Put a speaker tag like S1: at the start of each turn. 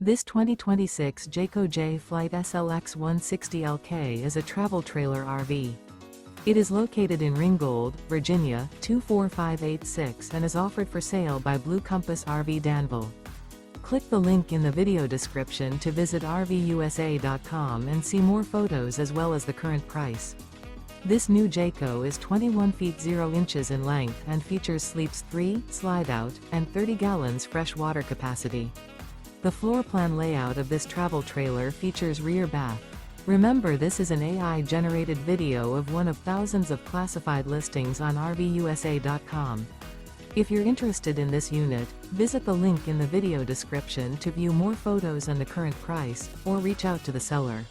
S1: This 2026 Jayco Jay Flight SLX 160LK is a travel trailer RV. It is located in Ringgold, Virginia, 24586 and is offered for sale by Blue Compass RV Danville. Click the link in the video description to visit RVUSA.com and see more photos as well as the current price. This new Jayco is 21 feet 0 inches in length and features sleeps 3, slide-out, and 30 gallons fresh water capacity. The floor plan layout of this travel trailer features rear bath. Remember, this is an AI-generated video of one of thousands of classified listings on RVUSA.com. If you're interested in this unit, visit the link in the video description to view more photos and the current price, or reach out to the seller.